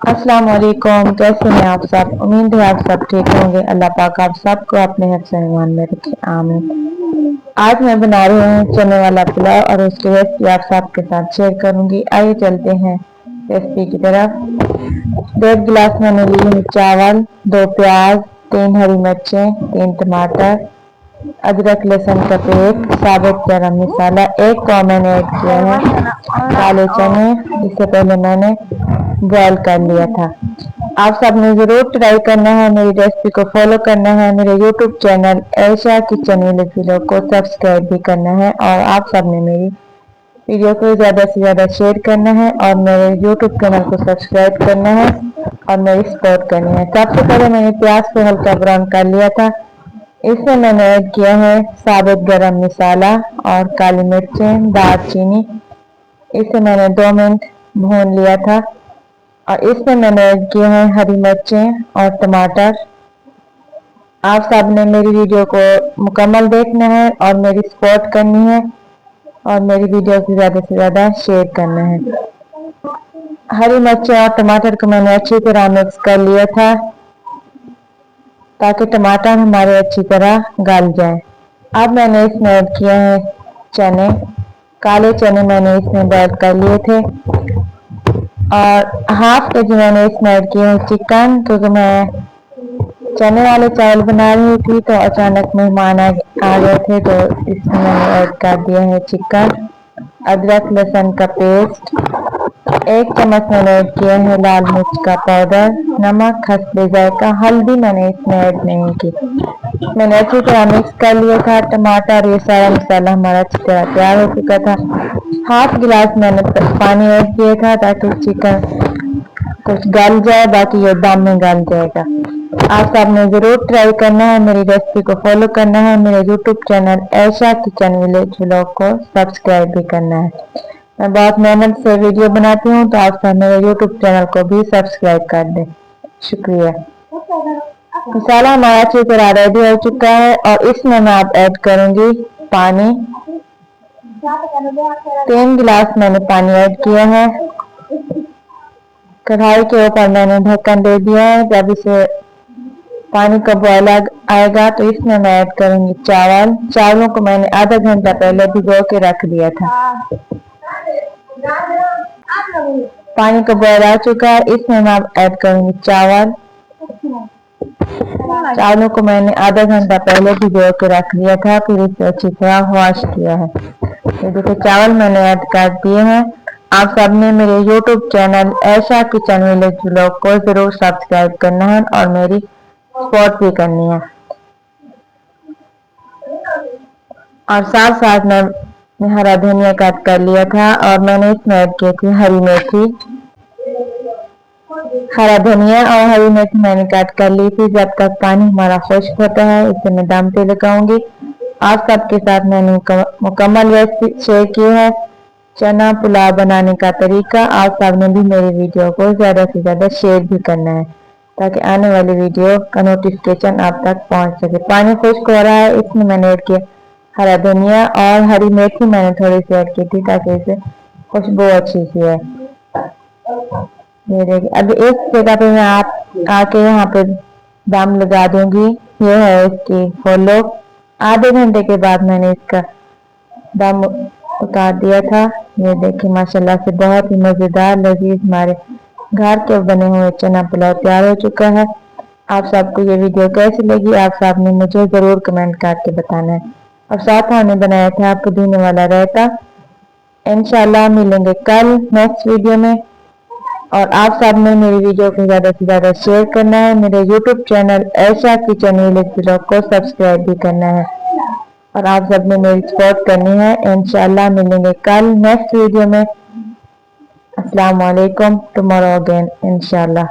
अस्सलाम वालेकुम। कैसे हैं आप सब? उम्मीद है आप सब ठीक होंगे। अल्लाह पाक आप सबको अपने हिफ्ज़ ईमान में रखे, आमीन। आज मैं बना रही हूँ चने वाला पुलाव और उसकी रेसिपी आप सबके साथ शेयर करूंगी। आइए चलते हैं रेसिपी की तरफ। 1.5 गिलास मैंने ली है चावल, 2 प्याज, 3 हरी मिर्चें, 3 टमाटर, अदरक लहसुन का पेस्ट, साबुत गरम मसाला, एक पाव मैंने ऐड किया है काले चने, जिससे पहले मैंने बॉयल कर लिया था। आप सब ने जरूर ट्राई करना है, मेरी रेसिपी को फॉलो करना है। मेरे यूट्यूब चैनल ऐशा किचन विलेज व्लॉग को सब्सक्राइब भी करना है और आप सब ने मेरी वीडियो को ज़्यादा से ज़्यादा शेयर करना है और मेरे यूट्यूब चैनल को सब्सक्राइब करना है और मेरी सपोर्ट करनी है। सबसे पहले मैंने प्याज को हल्का ब्राउन कर लिया था। इसमें मैंने ऐड किया है साबुत गरम मसाला और काली मिर्चें, दालचीनी। इसे मैंने 2 मिनट भून लिया था और इसमें मैंने ऐड किए हैं हरी मिर्चें और टमाटर। आप सब ने मेरी वीडियो को मुकम्मल देखना है और मेरी सपोर्ट करनी है और मेरी वीडियो को ज़्यादा से ज़्यादा शेयर करना है। हरी मिर्चें और टमाटर को मैंने अच्छी तरह मिक्स कर लिया था ताकि टमाटर हमारे अच्छी तरह गल जाए। अब मैंने इसमें ऐड किए हैं चने। काले चने मैंने इसमें बॉयल कर लिए थे और हाफ के जी मैंने इसमें ऐड किया है चिकन, क्योंकि मैं चने वाले चावल बना रही थी तो अचानक मेहमान आ गए थे, तो इसमें मैंने ऐड कर दिया है चिकन। अदरक लहसुन का पेस्ट, 1 चम्मच मैंने ऐड किया है लाल मिर्च का पाउडर, नमक हस्बे जायका, हल्दी मैंने इसमें ऐड नहीं की। मैंने अच्छी तरह मिक्स कर लिया था। टमाटर ये सारा मसाला हमारा अच्छी तरह तैयार हो चुका था। हाफ गिलास मैंने पानी ऐड किया था ताकि चिकन कुछ गल जाए, बाकी ये दम में गल जाएगा। आप सब ने जरूर ट्राई करना है, मेरी रेसिपी को फॉलो करना है, मेरे यूट्यूब चैनल ऐशा किचन विलेज व्लॉग को सब्सक्राइब भी करना है। मैं बहुत मेहनत से वीडियो बनाती हूँ, तो आप सब मेरे यूट्यूब चैनल को भी सब्सक्राइब कर दें। शुक्रिया। मसाला हमारा अच्छी तरह रेडी हो चुका है और इसमें मैं अब ऐड करूंगी पानी। 3 गिलास मैंने पानी ऐड किया है। कढ़ाई के ऊपर मैंने ढक्कन दे दिया है। जब इसे पानी का बॉयल आएगा तो इसमें मैं ऐड करूंगी चावल। चावलों को मैंने आधा घंटा पहले भिगो के रख दिया था। पानी का बॉयल आ चुका है, इसमें मैं अब ऐड करूंगी चावल। चावलों को मैंने आधा घंटा पहले भिगो के रख दिया था, फिर इसे अच्छी तरह वॉश किया है। ये देखिए चावल मैंने ऐड कर दिए हैं। आप सब ने मेरे यूट्यूब चैनल ऐशा किचन विलेज व्लॉग को जरूर सब्सक्राइब करना है और मेरी सपोर्ट भी करनी है। और साथ साथ मैं हरा धनिया कट कर लिया था और मैंने इसमें ऐड की थी हरी मेथी। हरा धनिया और हरी मिर्च मैंने कट कर ली थी। जब तक पानी हमारा खुश्क होता है इसे मैं दम पे लगाऊंगी। आप सबके साथ मैंने मुकम्मल रेसिपी शेयर की है। चना पुलाव बनाने का तरीका आप सब ने भी मेरी वीडियो को ज़्यादा से ज़्यादा शेयर भी करना है ताकि आने वाली वीडियो का नोटिफिकेशन आप तक पहुंच सके। पानी खुश्क हो रहा है, इसमें मैंने ऐड किया हरा धनिया और हरी मेथी मैंने थोड़ी सी ऐड की थी ताकि इसे खुशबू अच्छी सी है। ये देखिए अभी इस जगह पे मैं आप आके यहाँ पे दम लगा दूंगी। ये है इसकी फॉलो। आधे घंटे के बाद मैंने इसका दम उतार दिया था। ये देखिए माशाल्लाह से बहुत ही मज़ेदार लजीज हमारे घर के बने हुए चना पुलाव तैयार हो चुका है। आप सबको ये वीडियो कैसी लगी आप सब ने मुझे ज़रूर कमेंट करके बताना है। और साथ हमने बनाया था पुदीने वाला रायता। इंशाल्लाह मिलेंगे कल नेक्स्ट वीडियो में। और आप सब ने मेरी वीडियो को ज़्यादा से ज़्यादा शेयर करना है। मेरे यूट्यूब चैनल ऐशा किचन विलेज व्लॉग को सब्सक्राइब भी करना है और आप सब ने मेरी सपोर्ट करनी है। इंशाल्लाह मिलेंगे कल नेक्स्ट वीडियो में। अस्सलाम वालेकुम। टुमारो अगेन इंशाल्लाह।